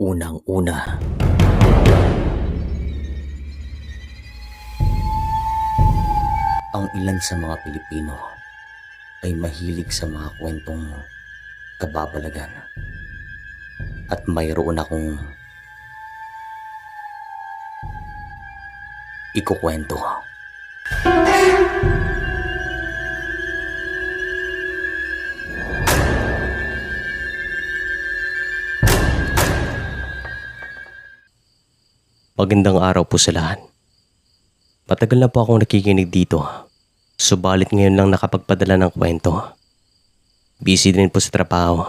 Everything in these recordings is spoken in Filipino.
Unang-una, ang ilan sa mga Pilipino ay mahilig sa mga kwentong kababalagan at mayroon akong ikukwento. Magandang araw po sa lahat. Matagal na po akong nakikinig dito, subalit ngayon lang nakapagpadala ng kwento. Busy din po sa trabaho.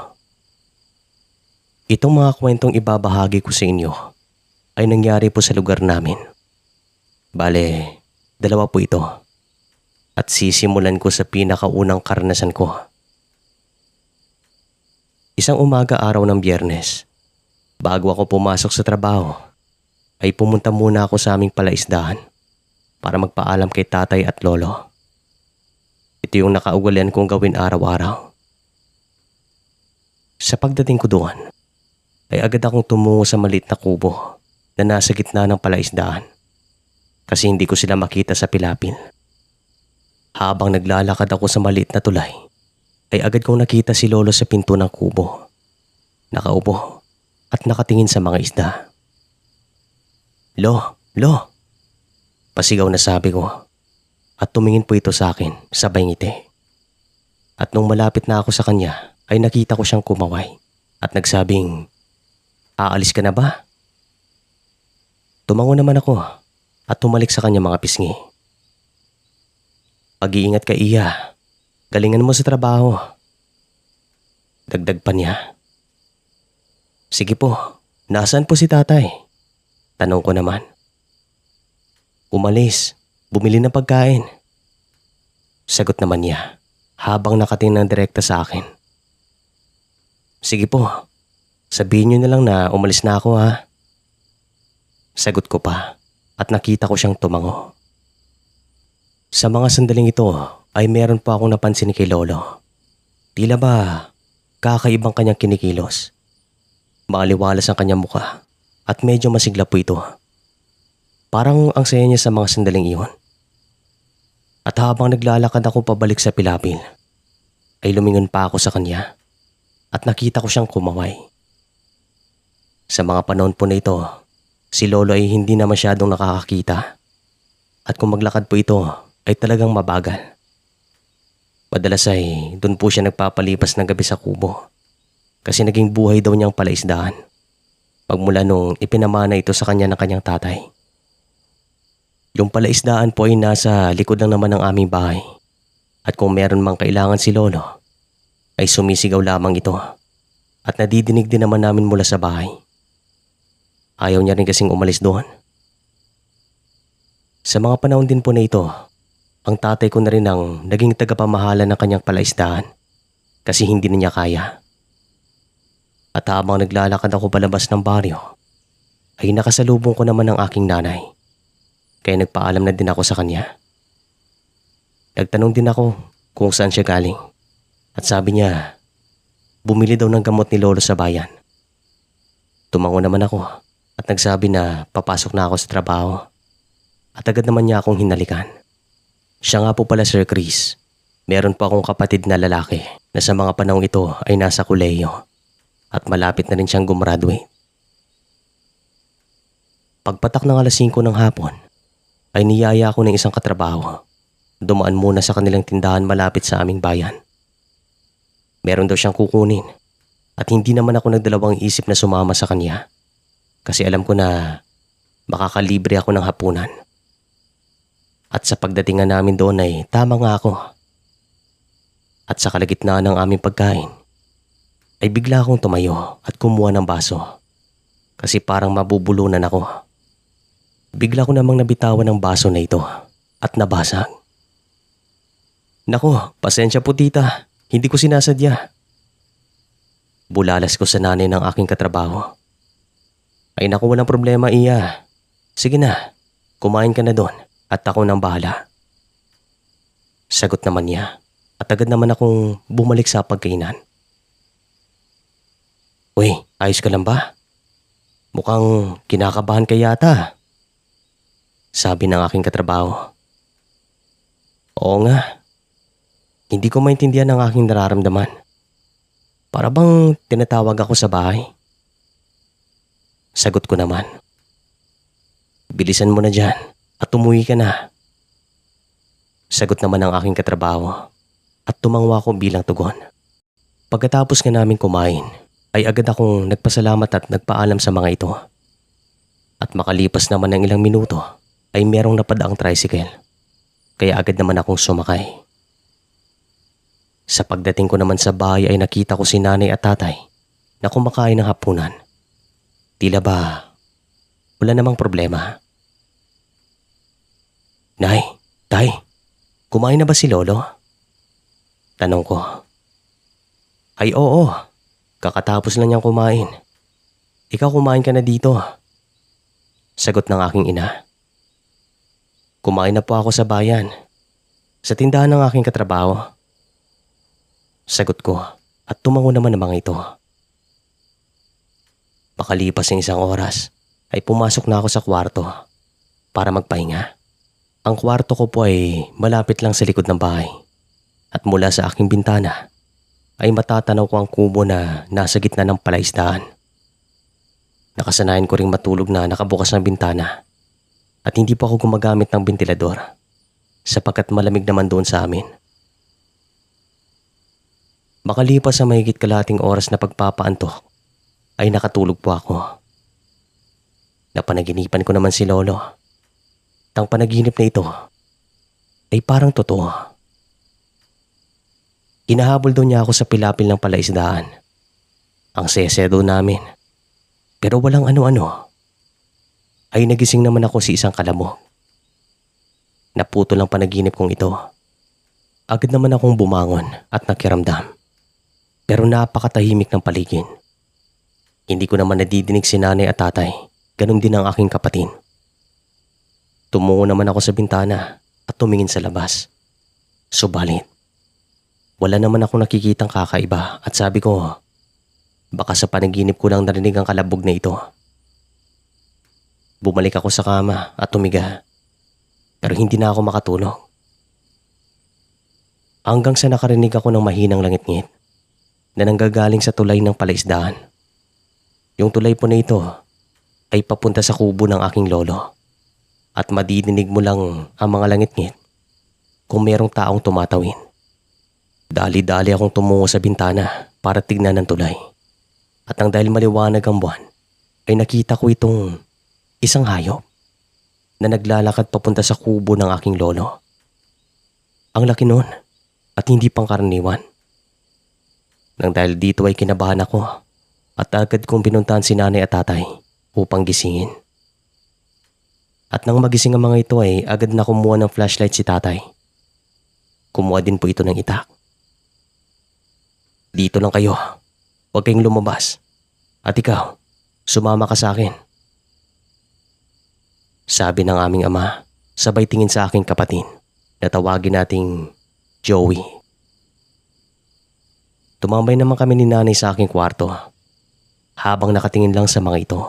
Itong mga kwentong ibabahagi ko sa inyo ay nangyari po sa lugar namin. Bale, dalawa po ito. At sisimulan ko sa pinakaunang karanasan ko. Isang umaga araw ng Biyernes, bago ako pumasok sa trabaho, ay pumunta muna ako sa aming palaisdahan para magpaalam kay tatay at lolo. Ito yung nakaugalian kong gawin araw-araw. Sa pagdating ko doon, ay agad akong tumungo sa maliit na kubo na nasa gitna ng palaisdaan kasi hindi ko sila makita sa pilapil. Habang naglalakad ako sa maliit na tulay, ay agad kong nakita si lolo sa pinto ng kubo. Nakaupo at nakatingin sa mga isda. Lo! Pasigaw na sabi ko at tumingin po ito sa akin sabay ngiti. At nung malapit na ako sa kanya ay nakita ko siyang kumaway at nagsabing, "Aalis ka na ba?" Tumango naman ako at tumalik sa kanya mga pisngi. "Pag-iingat ka, Iya. Galingan mo sa trabaho." Dagdag pa niya. "Sige po, nasaan po si tatay?" Tanong ko naman. "Umalis, bumili ng pagkain." Sagot naman niya habang nakatingin ng direkta sa akin. "Sige po, sabihin niyo na lang na umalis na ako ha." Sagot ko pa at nakita ko siyang tumango. Sa mga sandaling ito ay meron pa akong napansin kay lolo. Tila ba kakaibang kanyang kinikilos. Maaliwalas ang kanyang mukha at medyo masigla po ito. Parang ang saya niya sa mga sandaling iyon. At habang naglalakad ako pabalik sa pilapil, ay lumingon pa ako sa kanya at nakita ko siyang kumaway. Sa mga panahon po na ito, si lolo ay hindi na masyadong nakakakita. At kung maglakad po ito ay talagang mabagal. Madalas ay doon po siya nagpapalipas ng gabi sa kubo kasi naging buhay daw niyang palaisdaan pagmula nung ipinamana ito sa kanya ng kanyang tatay. Yung palaisdaan po ay nasa likod lang naman ng aming bahay. At kung meron mang kailangan si lolo, ay sumisigaw lamang ito. At nadidinig din naman namin mula sa bahay. Ayaw niya rin kasing umalis doon. Sa mga panahon din po na ito, ang tatay ko na rin ang naging tagapamahala ng kanyang palaisdaan kasi hindi na niya kaya. At habang naglalakad ako palabas ng baryo, ay nakasalubong ko naman ang aking nanay. Kaya nagpaalam na din ako sa kanya. Nagtanong din ako kung saan siya galing. At sabi niya, bumili daw ng gamot ni lolo sa bayan. Tumango naman ako at nagsabi na papasok na ako sa trabaho. At agad naman niya akong hinalikan. Siya nga po pala, Sir Chris. Meron po akong kapatid na lalaki na sa mga panahong ito ay nasa kolehiyo. At malapit na rin siyang gumraduate. Pagpatak ng 5:00 ng hapon, ay niyaya ako ng isang katrabaho. Dumaan muna sa kanilang tindahan malapit sa aming bayan. Meron daw siyang kukunin at hindi naman ako nagdalawang isip na sumama sa kanya kasi alam ko na makakalibre ako ng hapunan. At sa pagdating nga namin doon ay tama nga ako. At sa kalagitnaan ng aming pagkain ay bigla akong tumayo at kumuha ng baso kasi parang mabubulunan ako. Bigla ko namang nabitawan ng baso na ito at nabasag. "Nako, pasensya po tita, hindi ko sinasadya." Bulalas ko sa nanay ng aking katrabaho. "Ay naku, walang problema, Iya. Sige na, kumain ka na doon at ako nang bahala." Sagot naman niya at agad naman akong bumalik sa pagkainan. "Uy, ayos ka lang ba?" Mukhang kinakabahan ka yata, sabi ng aking katrabaho. Oo nga, hindi ko maintindihan ang aking nararamdaman. Para bang tinatawag ako sa bahay. Sagot ko naman. Bilisan mo na dyan at umuwi ka na. Sagot naman ng aking katrabaho at tumangwa ko bilang tugon. Pagkatapos nga namin kumain ay agad akong nagpasalamat at nagpaalam sa mga ito. At makalipas naman ng ilang minuto ay merong napadaang tricycle. Kaya agad naman akong sumakay. Sa pagdating ko naman sa bahay ay nakita ko si nanay at tatay na kumakain ng hapunan. Tila ba wala namang problema. Nay, tay, kumain na ba si Lolo? Tanong ko. Ay oo, kakatapos lang niyang kumain. Ikaw kumain ka na dito. Sagot ng aking ina. Kumain na po ako sa bayan, sa tindahan ng aking katrabaho. Sagot ko at tumango naman ang mga ito. Makalipas ng isang oras ay pumasok na ako sa kwarto para magpahinga. Ang kwarto ko po ay malapit lang sa likod ng bahay at mula sa aking bintana ay matatanaw ko ang kubo na nasa gitna ng palaisdaan. Nakasanayan ko ring matulog na nakabukas ng bintana at hindi po ako gumagamit ng bentilador sapagkat malamig naman doon sa amin. Makalipas sa mahigit kalahating oras na pagpapaantok ay nakatulog po ako. Napanaginipan ko naman si Lolo. Ang panaginip na ito ay parang totoo. Hinahabol daw niya ako sa pilapil ng palaisdaan. Ang sesedo namin. Pero walang ano-ano. Ay nagising naman ako sa isang kalamok. Naputol ang panaginip kong ito. Agad naman akong bumangon at nakiramdam. Pero napakatahimik ng paligid. Hindi ko naman nadidinig si nanay at tatay. Ganon din ang aking kapatid. Tumungo naman ako sa bintana at tumingin sa labas. Subalit, wala naman ako nakikitang kakaiba at sabi ko, baka sa panaginip ko lang narinig ang kalabog na ito. Bumalik ako sa kama at tumiga, pero hindi na ako makatulog. Hanggang sa nakarinig ako ng mahinang langit-ngit na nanggagaling sa tulay ng palaisdaan. Yung tulay po na ito ay papunta sa kubo ng aking lolo. At madidinig mo lang ang mga langit-ngit kung merong taong tumatawid. Dali-dali akong tumungo sa bintana para tignan ang tulay. At nang dahil maliwanag ang buwan, ay nakita ko itong isang hayop na naglalakad papunta sa kubo ng aking lolo. Ang laki nun at hindi pangkaraniwan. Nang dahil dito ay kinabahan ako at agad kong pinuntahan si nanay at tatay upang gisingin. At nang magising ang mga ito ay agad na kumuha ng flashlight si tatay. Kumuha din po ito ng itak. Dito lang kayo. Huwag kayong lumabas. At ikaw, sumama ka sa akin. Sabi ng aming ama, sabay tingin sa aking kapatid na tawagin nating Joey. Tumambay naman kami ni nanay sa aking kwarto habang nakatingin lang sa mga ito.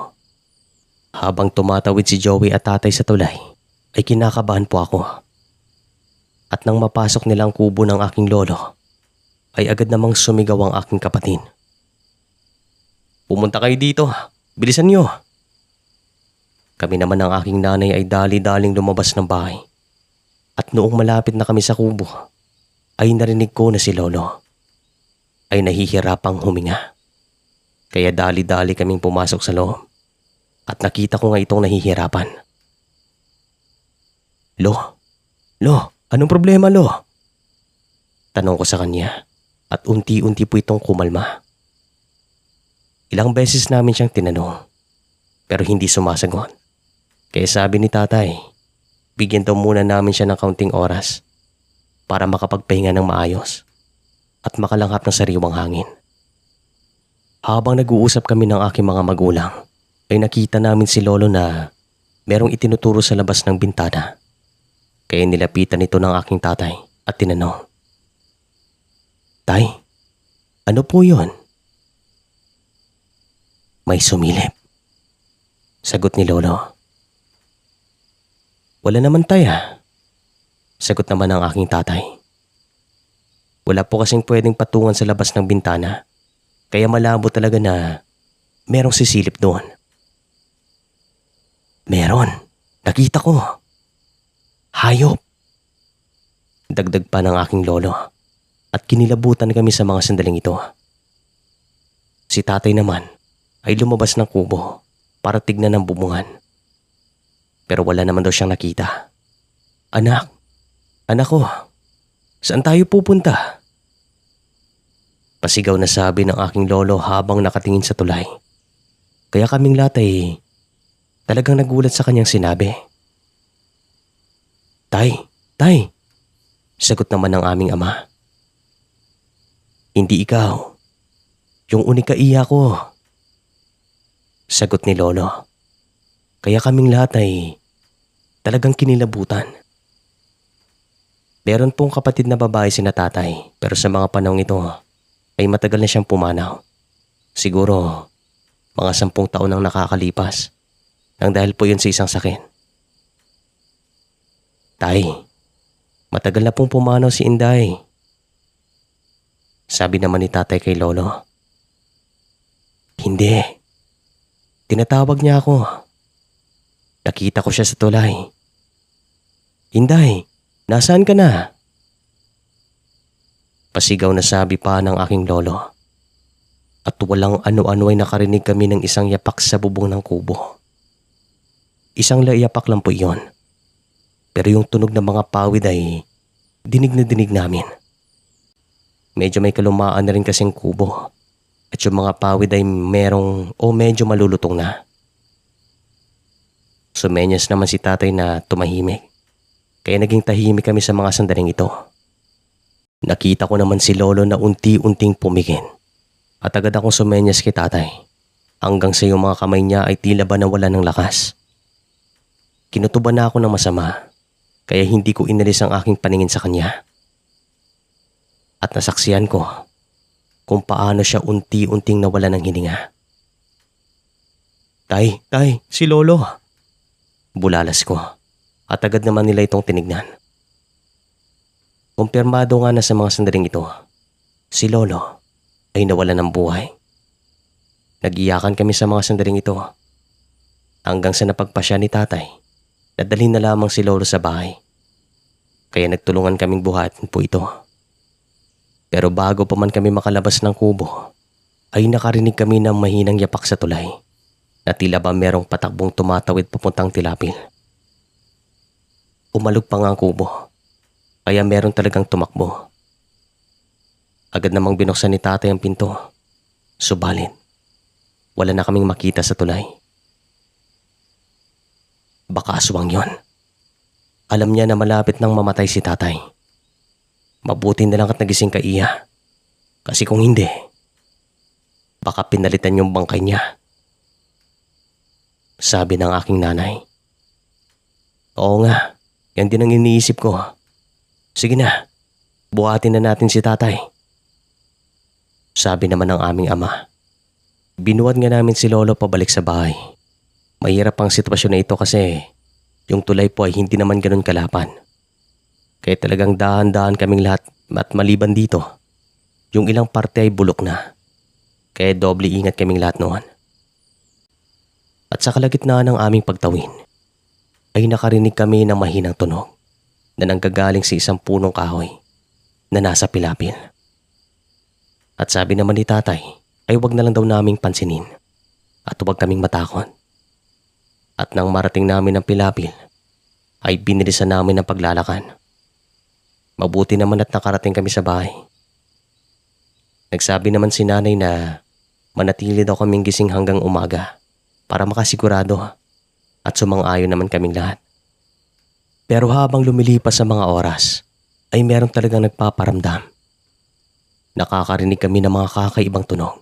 Habang tumatawid si Joey at tatay sa tulay, ay kinakabahan po ako. At nang mapasok nilang kubo ng aking lolo, ay agad namang sumigaw ang aking kapatid. Pumunta kayo dito, bilisan niyo. Kami naman ng aking nanay ay dali-daling lumabas ng bahay. At noong malapit na kami sa kubo, ay narinig ko na si lolo ay nahihirapang huminga. Kaya dali-dali kaming pumasok sa loob. At nakita ko nga itong nahihirapan. Lo, anong problema, Lo? Tanong ko sa kanya at unti-unti po itong kumalma. Ilang beses namin siyang tinanong pero hindi sumasagot. Kaya sabi ni tatay, bigyan daw muna namin siya ng kaunting oras para makapagpahinga ng maayos at makalanghap ng sariwang hangin. Habang nag-uusap kami ng aking mga magulang, ay nakita namin si lolo na merong itinuturo sa labas ng bintana. Kaya nilapitan ito ng aking tatay at tinanong, Tay, ano po yun? May sumilip. Sagot ni Lolo. Wala naman tay. Sagot naman ng aking tatay. Wala po kasing pwedeng patungan sa labas ng bintana. Kaya malabo talaga na merong sisilip doon. Meron. Nakita ko. Hayop. Dagdag pa ng aking lolo at kinilabutan kami sa mga sandaling ito. Si tatay naman ay lumabas ng kubo para tignan ang bubungan. Pero wala naman daw siyang nakita. Anak ko, saan tayo pupunta? Pasigaw na sabi ng aking lolo habang nakatingin sa tulay. Kaya kaming lahat ay talagang nagulat sa kanyang sinabi. Tay, sagot naman ng aming ama. Hindi ikaw, yung unika iya ko. Sagot ni lolo. Kaya kaming lahat ay talagang kinilabutan. Meron pong kapatid na babae sina tatay pero sa mga panahong ito ay matagal na siyang pumanaw. Siguro mga 10 taon nang nakakalipas nang dahil po yun sa isang sakit. Tay, matagal na pong pumanaw si Inday. Sabi naman ni tatay kay lolo. Hindi. Tinatawag niya ako. Nakita ko siya sa tulay. Inday, nasaan ka na? Pasigaw na sabi pa ng aking lolo. At walang ano-ano ay nakarinig kami ng isang yapak sa bubong ng kubo. Isang yapak lang po iyon. Pero yung tunog ng mga pawid ay dinig na dinig namin. Medyo may kalumaan na rin kasing kubo. At yung mga pawid ay medyo malulutong na. Sumenyas naman si tatay na tumahimik. Kaya naging tahimik kami sa mga sandaling ito. Nakita ko naman si lolo na unti-unting pumigin. At agad akong sumenyas kay tatay. Hanggang sa yung mga kamay niya ay tila ba nawala ng lakas. Kinutuban na ako ng masama. Kaya hindi ko inalis ang aking paningin sa kanya. At nasaksiyan ko kung paano siya unti-unting nawala ng hininga. Tay, si lolo. Bulalas ko at agad naman nila itong tinignan. Kumpirmado nga na sa mga sandaling ito, si lolo ay nawala ng buhay. Nag-iyakan kami sa mga sandaling ito hanggang sa napagpasya ni tatay na dalhin na lamang si lolo sa bahay. Kaya nagtulungan kaming buhatin po ito. Pero bago pa man kami makalabas ng kubo, ay nakarinig kami ng mahinang yapak sa tulay na tila ba merong patakbong tumatawid papuntang tilapil. Umalog pa nga ang kubo, kaya meron talagang tumakbo. Agad namang binuksan ni tatay ang pinto, subalit wala na kaming makita sa tulay. Baka aswang yon. Alam niya na malapit nang mamatay si tatay. Mabuti na lang at nagising ka iya. Kasi kung hindi, baka pinalitan yung bangkay niya. Sabi ng aking nanay. Oo nga, yan din ang iniisip ko. Sige na, buhatin na natin si tatay. Sabi naman ng aming ama. Binuhat nga namin si lolo pabalik sa bahay. Mahirap ang sitwasyon na ito kasi yung tulay po ay hindi naman ganun kalapan. Kaya talagang dahan-dahan kaming lahat at maliban dito, yung ilang parte ay bulok na. Kaya doble ingat kaming lahat noon. At sa kalagitnaan ng aming pagtawin, ay nakarinig kami ng mahinang tunog na nanggagaling sa isang punong kahoy na nasa pilapil. At sabi naman ni tatay ay wag na lang daw naming pansinin at huwag kaming matakot. At nang marating namin ang pilapil, ay binilisan namin ang paglalakan. Mabuti naman at nakarating kami sa bahay. Nagsabi naman si nanay na manatili daw kaming gising hanggang umaga para makasigurado at sumang-ayon naman kaming lahat. Pero habang lumilipas sa mga oras, ay meron talagang nagpaparamdam. Nakakarinig kami ng mga kakaibang tunog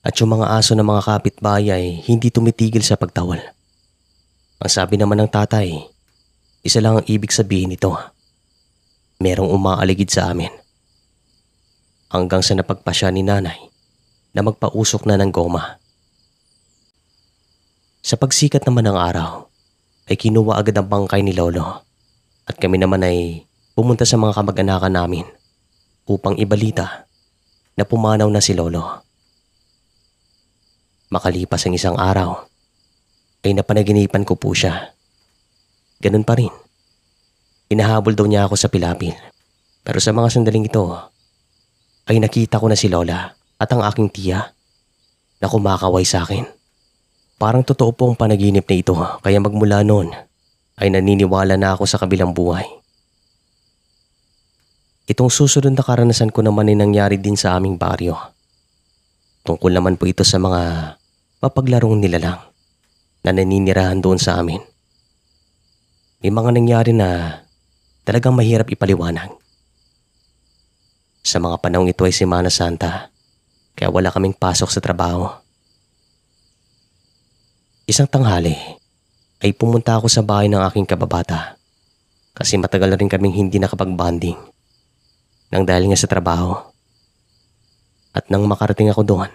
at yung mga aso ng mga kapitbahay ay hindi tumitigil sa pagtawal. Ang sabi naman ng tatay, isa lang ang ibig sabihin nito. Merong umaaligid sa amin. Hanggang sa napagpasya ni nanay na magpausok na ng goma. Sa pagsikat naman ng araw, ay kinuha agad ang bangkay ni Lolo at kami naman ay pumunta sa mga kamag-anakan namin upang ibalita na pumanaw na si Lolo. Makalipas ang isang araw, ay napanaginipan ko po siya. Ganun pa rin. Hinahabol daw niya ako sa pilapil. Pero sa mga sandaling ito, ay nakita ko na si Lola at ang aking tiya na kumakaway sa akin. Parang totoo po ang panaginip na ito kaya magmula noon ay naniniwala na ako sa kabilang buhay. Itong susunod na karanasan ko naman ay nangyari din sa aming baryo. Tungkol naman po ito sa mga mapaglarong nilalang na naninirahan doon sa amin. May mga nangyari na talagang mahirap ipaliwanag. Sa mga panahong ito ay Semana Santa, kaya wala kaming pasok sa trabaho. Isang tanghali ay pumunta ako sa bahay ng aking kababata kasi matagal na rin kaming hindi nakapag-bonding nang dahil nga sa trabaho. At nang makarating ako doon,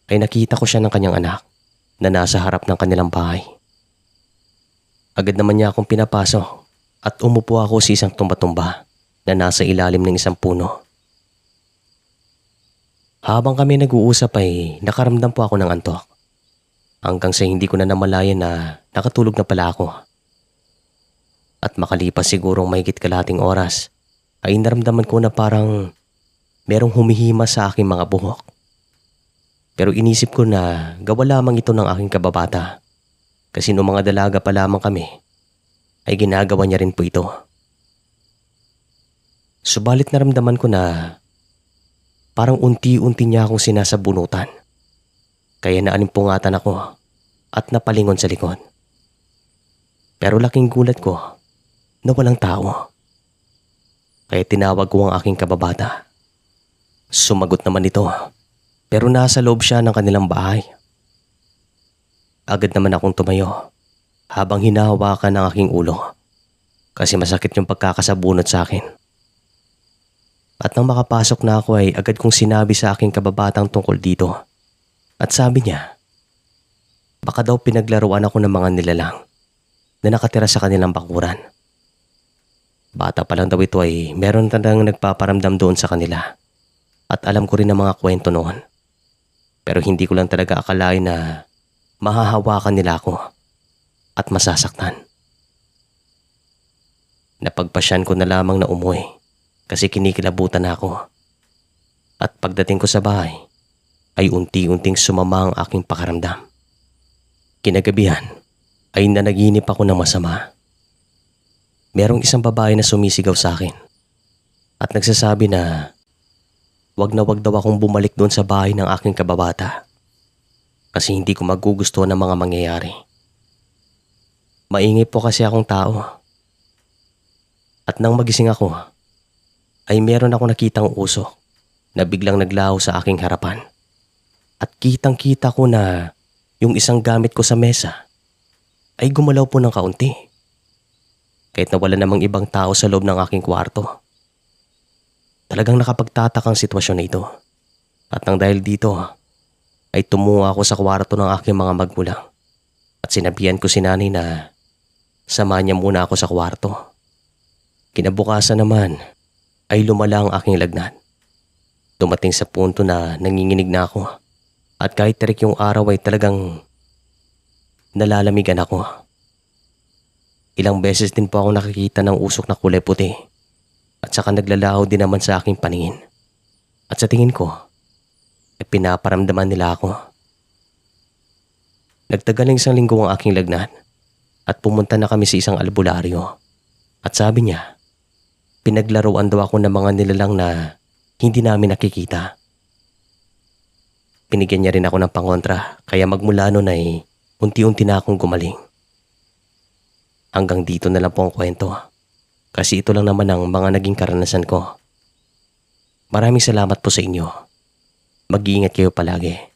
ay nakita ko siya ng kanyang anak na nasa harap ng kanilang bahay. Agad naman niya akong pinapasok at umupo ako sa isang tumba-tumba na nasa ilalim ng isang puno. Habang kami nag-uusap ay nakaramdam po ako ng antok. Hanggang sa hindi ko na namalayan na nakatulog na pala ako. At makalipas sigurong mahigit kalahating oras ay naramdaman ko na parang merong humihima sa aking mga buhok. Pero inisip ko na gawa lamang ito ng aking kababata. Kasi noong mga dalaga pa lamang kami ay ginagawa niya rin po ito. Subalit naramdaman ko na parang unti-unti niya akong sinasabunutan. Kaya naalimpungatan ako at napalingon sa likod. Pero laking gulat ko na walang tao. Kaya tinawag ko ang aking kababata. Sumagot naman ito, pero nasa loob siya ng kanilang bahay. Agad naman akong tumayo habang hinahawakan ang aking ulo kasi masakit yung pagkakasabunot sa akin. At nang makapasok na ako ay agad kong sinabi sa aking kababatang tungkol dito. At sabi niya, baka daw pinaglaruan ako ng mga nilalang na nakatira sa kanilang bakuran. Bata pa lang daw ito ay meron talagang nagpaparamdam doon sa kanila. At alam ko rin ang mga kwento noon. Pero hindi ko lang talaga akalain na mahahawakan nila ako at masasaktan. Napagpasyan ko na lamang na umuwi kasi kinikilabutan na ako. At pagdating ko sa bahay ay unti-unting sumama ang aking pakaramdam. Kinagabihan ay nanaginip ako ng masama. Merong isang babae na sumisigaw sa akin at nagsasabi na wag na wag daw akong bumalik doon sa bahay ng aking kababata kasi hindi ko magugustuhan ng mga mangyayari. Maingay po kasi akong tao. At nang magising ako, ay meron ako nakitang usok na biglang naglaho sa aking harapan. At kitang-kita ko na yung isang gamit ko sa mesa ay gumalaw po ng kaunti. Kahit na wala namang ibang tao sa loob ng aking kwarto. Talagang nakapagtatakang sitwasyon na ito. At nang dahil dito, ay tumungo ako sa kwarto ng aking mga magulang. At sinabihan ko si nanay na samahan niya muna ako sa kwarto. Kinabukasan naman ay lumala ang aking lagnat. Dumating sa punto na nanginginig na ako. At kahit terik yung araw ay talagang nalalamigan ako. Ilang beses din po ako nakikita ng usok na kulay puti. At saka naglalaho din naman sa aking paningin. At sa tingin ko, ay pinaparamdaman nila ako. Nagtagal ng isang linggo ang aking lagnat at pumunta na kami sa isang albularyo. At sabi niya, pinaglaruan daw ako ng mga nilalang na hindi namin nakikita. Pinigyan niya rin ako ng pangontra kaya magmula noon ay unti-unti na akong gumaling. Hanggang dito na lang po ang kwento. Kasi ito lang naman ang mga naging karanasan ko. Maraming salamat po sa inyo. Mag-iingat kayo palagi.